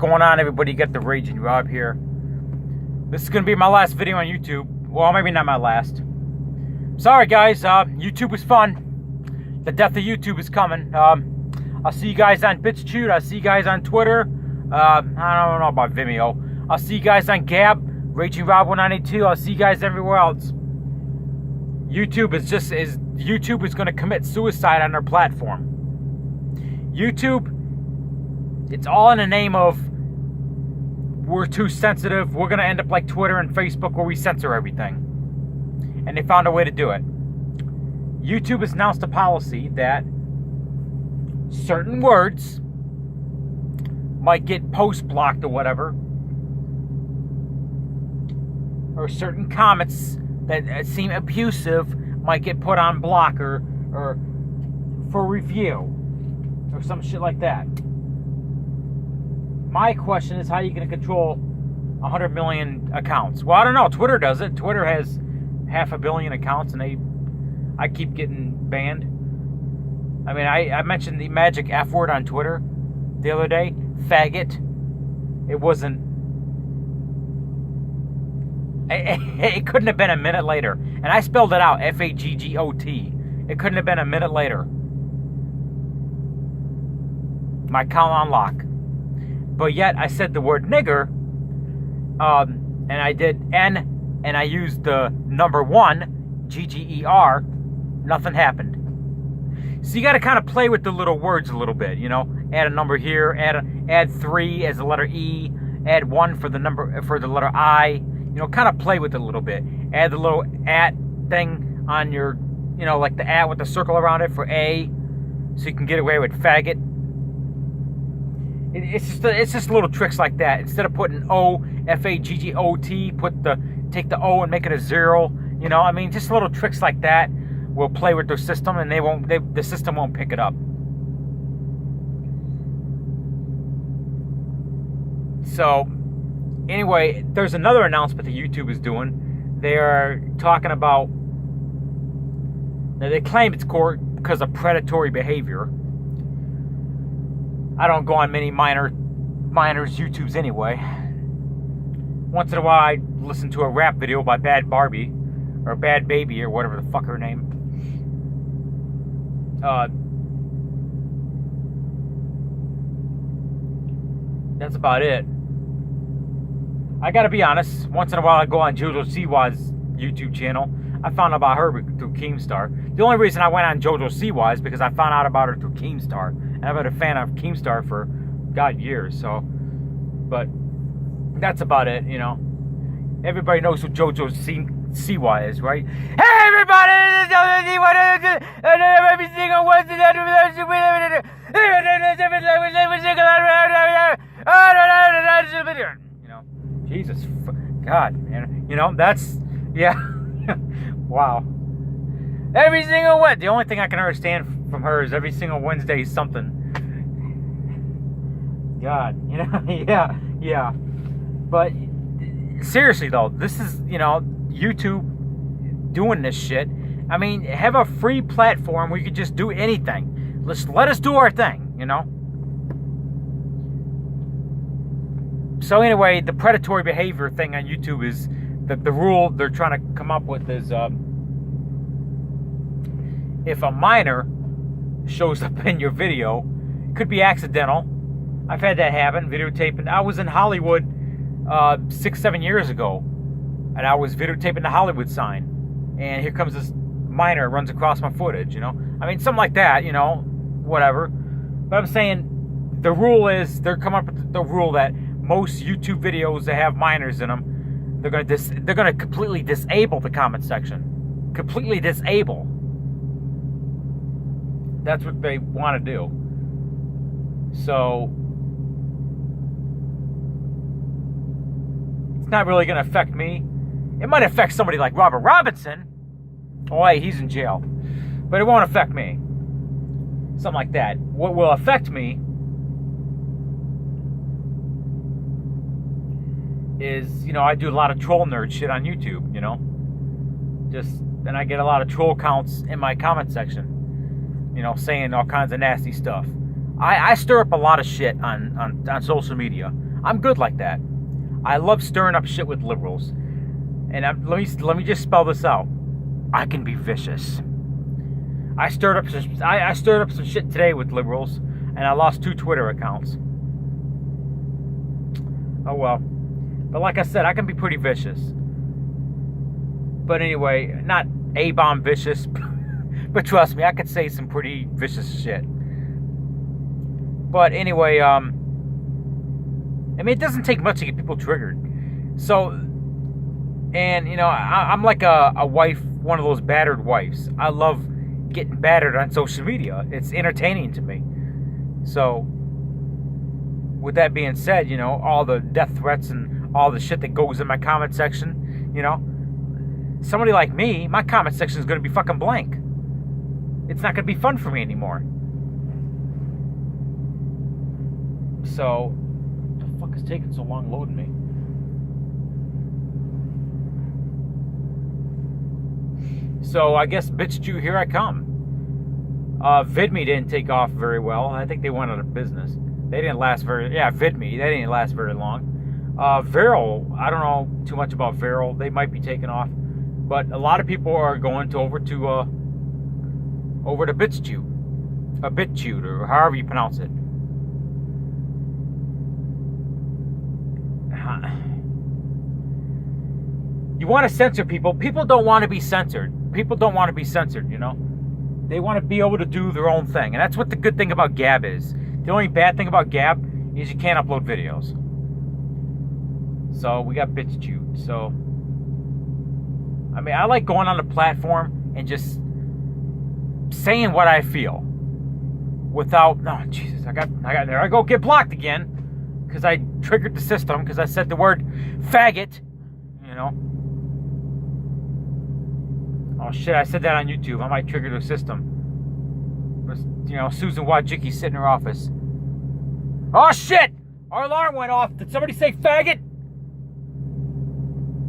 going on, everybody? Get the Raging Rob here. This is going to be my last video on YouTube. Well, maybe not my last. Sorry, guys. YouTube was fun. The death of YouTube is coming. I'll see you guys on BitChute. I'll see you guys on Twitter. I don't know about Vimeo. I'll see you guys on Gab, Raging Rob 192. I'll see you guys everywhere else. YouTube is going to commit suicide on their platform. YouTube, it's all in the name of we're too sensitive. We're going to end up like Twitter and Facebook where we censor everything. And they found a way to do it. YouTube has announced a policy that certain words might get post blocked or whatever. Or certain comments that seem abusive might get put on block or for review. Or some shit like that. My question is, how are you going to control 100 million accounts? Well, I don't know. Twitter does it. Twitter has 500 million accounts, and I keep getting banned. I mean, I mentioned the magic F word on Twitter the other day. Faggot. It wasn't... It couldn't have been a minute later. And I spelled it out. F-A-G-G-O-T. It couldn't have been a minute later. My account on lock. But yet I said the word nigger, and I did N, and I used the number 1, G-G-E-R, nothing happened. So you got to kind of play with the little words a little bit, you know. Add a number here, add 3 as the letter E, add 1 for the letter I, you know, kind of play with it a little bit. Add the little at thing on your, you know, like the at with the circle around it for A, so you can get away with faggot. It's just little tricks like that. Instead of putting O, F-A-G-G-O-T, take the O and make it a 0. You know, I mean, just little tricks like that will play with their system, and the system won't pick it up. So, anyway, there's another announcement that YouTube is doing. They are talking about. Now they claim it's because of predatory behavior. I don't go on many minors' YouTubes anyway. Once in a while, I listen to a rap video by Bad Barbie, or Bad Baby, or whatever the fuck her name. That's about it. I gotta be honest, once in a while I go on JoJo Siwa's YouTube channel. I found out about her through Keemstar. The only reason I went on JoJo Siwa is because I found out about her through Keemstar. And I've been a fan of Keemstar for, God, years, so. But that's about it, you know. Everybody knows who JoJo Siwa is, right? Hey, everybody! This is JoJo Siwa! Every single one you know, Jesus, God, man. You know, that's, yeah. Wow. Every single one. The only thing I can understand from her is every single Wednesday something. God, you know, yeah. But seriously though, this is, you know, YouTube doing this shit. I mean, have a free platform where you can just do anything. Let us do our thing, you know. So anyway, the predatory behavior thing on YouTube is the rule they're trying to come up with is if a minor shows up in your video, it could be accidental. I've had that happen, videotaping. I was in Hollywood 6-7 years ago, and I was videotaping the Hollywood sign, and here comes this minor, runs across my footage, you know. I mean, something like that, you know, whatever. But I'm saying the rule is, they're coming up with the rule that most YouTube videos that have minors in them, they're gonna completely disable the comment section. Completely disable. That's what they want to do. So it's not really going to affect me. It might affect somebody like Robert Robinson. Oh, hey, he's in jail. But it won't affect me. Something like that. What will affect me is, you know, I do a lot of troll nerd shit on YouTube, you know. And I get a lot of troll counts in my comment section. You know, saying all kinds of nasty stuff. I stir up a lot of shit on social media. I'm good like that. I love stirring up shit with liberals. And let me just spell this out. I can be vicious. I stirred up some shit today with liberals, and I lost 2 Twitter accounts. Oh well. But like I said, I can be pretty vicious. But anyway, not A-bomb vicious, but trust me, I could say some pretty vicious shit. But anyway, I mean, it doesn't take much to get people triggered. So, and you know, I'm like a wife, one of those battered wives. I love getting battered on social media. It's entertaining to me. So, with that being said, you know, all the death threats and all the shit that goes in my comment section, you know, somebody like me, my comment section is going to be fucking blank. It's not going to be fun for me anymore. So, what the fuck is taking so long loading me? So, I guess bitch Jew, here I come. VidMe didn't take off very well. I think they went out of business. They didn't last very... Yeah, VidMe, they didn't last very long. Viral, I don't know too much about Viral. They might be taking off. But a lot of people are going over to BitChute. BitChute, or however you pronounce it. You want to censor people. People don't want to be censored. People don't want to be censored, you know. They want to be able to do their own thing. And that's what the good thing about Gab is. The only bad thing about Gab is you can't upload videos. So we got BitChute. So, I mean, I like going on the platform and just saying what I feel. Without, oh Jesus, I got there I go, get blocked again. Because I triggered the system, because I said the word faggot, you know. Oh shit, I said that on YouTube. I might trigger the system. But, you know, Susan Wojcicki sitting in her office. Oh shit! Our alarm went off. Did somebody say faggot?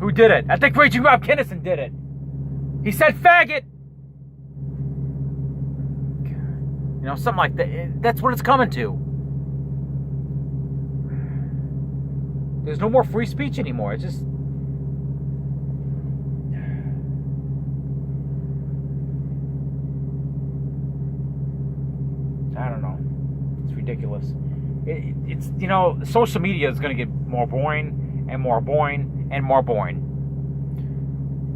Who did it? I think Raging Rob Kinnison did it. He said faggot! You know, something like that. That's what it's coming to. There's no more free speech anymore. It's just... I don't know. It's ridiculous. It's, you know, social media is going to get more boring and more boring and more boring.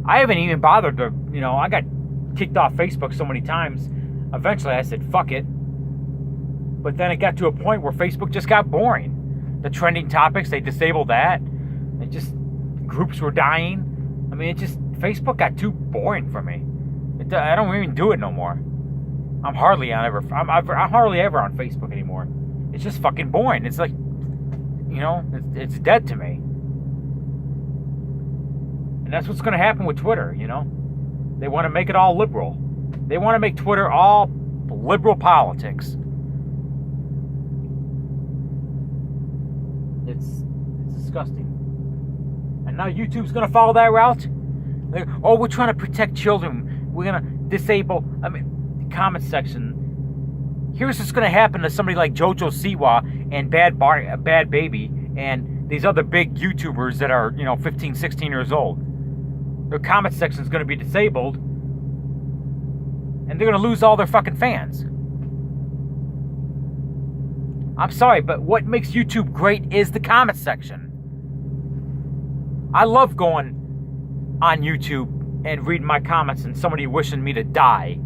I haven't even bothered to, you know, I got kicked off Facebook so many times. Eventually I said, fuck it. But then it got to a point where Facebook just got boring. The trending topics, they disabled that. It just, groups were dying. I mean, it just, Facebook got too boring for me. I don't even do it no more. I'm hardly ever on Facebook anymore. It's just fucking boring. It's like, you know, it's dead to me. And that's what's going to happen with Twitter, you know. They want to make it all liberal. They want to make Twitter all liberal politics. It's disgusting. And now YouTube's going to follow that route. Like, oh, we're trying to protect children. We're going to disable... I mean, the comment section. Here's what's going to happen to somebody like Jojo Siwa and Bad Baby and these other big YouTubers that are, you know, 15, 16 years old. Their comment section is going to be disabled. And they're going to lose all their fucking fans. I'm sorry, but what makes YouTube great is the comment section. I love going on YouTube and reading my comments and somebody wishing me to die.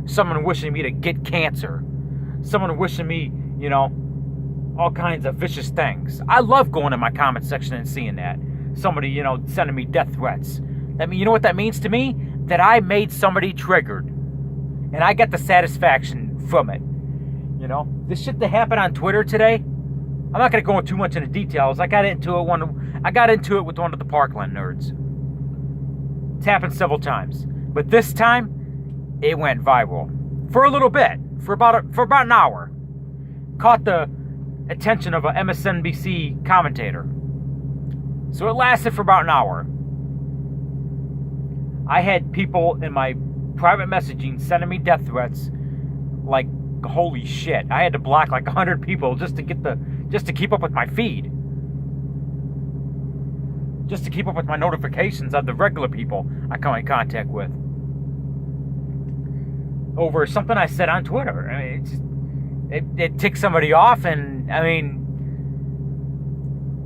Someone wishing me to get cancer. Someone wishing me, you know, all kinds of vicious things. I love going in my comment section and seeing that. Somebody, you know, sending me death threats. You know what that means to me? That I made somebody triggered. And I get the satisfaction from it. You know, this shit that happened on Twitter today, I'm not going to go into too much into details. I got into it with one of the Parkland nerds. It's happened several times. But this time, it went viral. For a little bit. For about an hour. Caught the attention of a MSNBC commentator. So it lasted for about an hour. I had people in my private messaging sending me death threats like holy shit. I had to block like 100 people just to keep up with my feed. just to keep up with my notifications of the regular people I come in contact with. Over something I said on Twitter. I mean, it ticks somebody off, and I mean,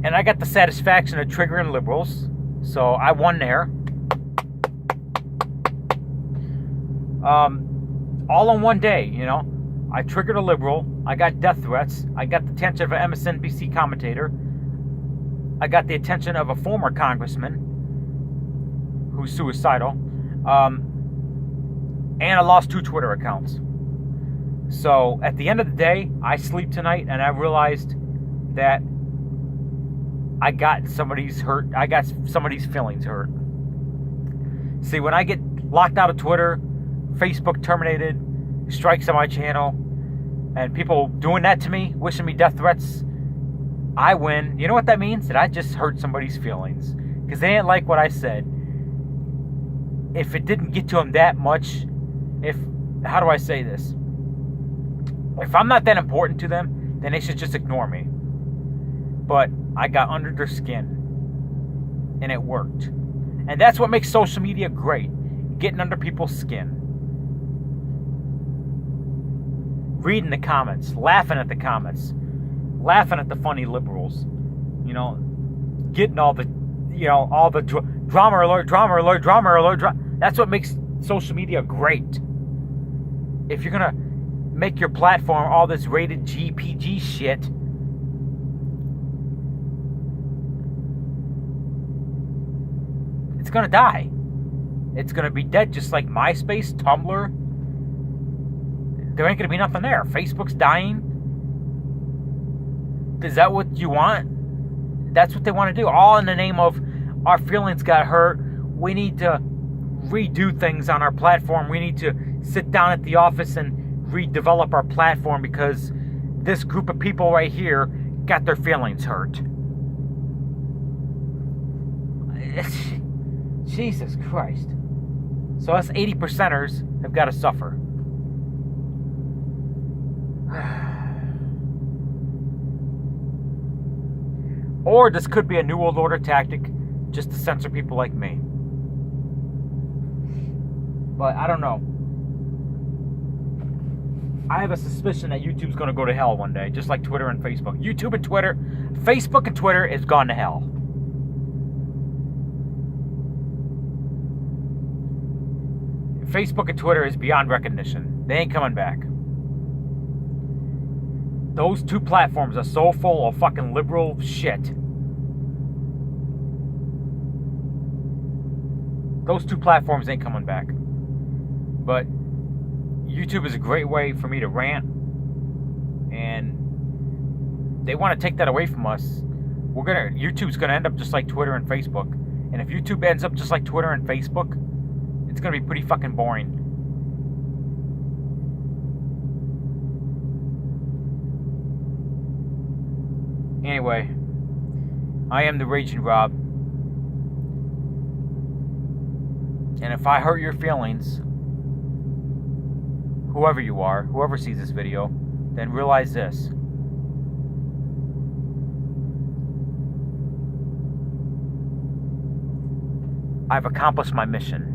and I got the satisfaction of triggering liberals, so I won there. All in one day, you know. I triggered a liberal. I got death threats. I got the attention of an MSNBC commentator. I got the attention of a former congressman who's suicidal. And I lost 2 Twitter accounts. So at the end of the day, I sleep tonight and I realized that I got somebody's hurt. I got somebody's feelings hurt. See, when I get locked out of Twitter, Facebook terminated, strikes on my channel, and people doing that to me, wishing me death threats, I win. You know what that means? That I just hurt somebody's feelings. Because they didn't like what I said. If it didn't get to them that much, how do I say this? If I'm not that important to them, then they should just ignore me. But I got under their skin. And it worked. And that's what makes social media great. Getting under people's skin. Reading the comments, laughing at the comments, laughing at the funny liberals, you know, getting all the, you know, all the drama alert. That's what makes social media great. If you're gonna make your platform all this rated GPG shit, it's gonna die. It's gonna be dead, just like MySpace, Tumblr. There ain't going to be nothing there. Facebook's dying. Is that what you want? That's what they want to do. All in the name of our feelings got hurt. We need to redo things on our platform. We need to sit down at the office and redevelop our platform because this group of people right here got their feelings hurt. Jesus Christ. So us 80%ers have got to suffer. Or this could be a New World Order tactic just to censor people like me. But I don't know. I have a suspicion that YouTube's going to go to hell one day, just like Twitter and Facebook. YouTube and Twitter, Facebook and Twitter is gone to hell. Facebook and Twitter is beyond recognition. They ain't coming back. Those 2 platforms are so full of fucking liberal shit. Those 2 platforms ain't coming back. But YouTube is a great way for me to rant. And they want to take that away from us. YouTube's gonna end up just like Twitter and Facebook. And if YouTube ends up just like Twitter and Facebook, it's gonna be pretty fucking boring. Anyway, I am the Raging Rob. And if I hurt your feelings, whoever you are, whoever sees this video, then realize this. I've accomplished my mission.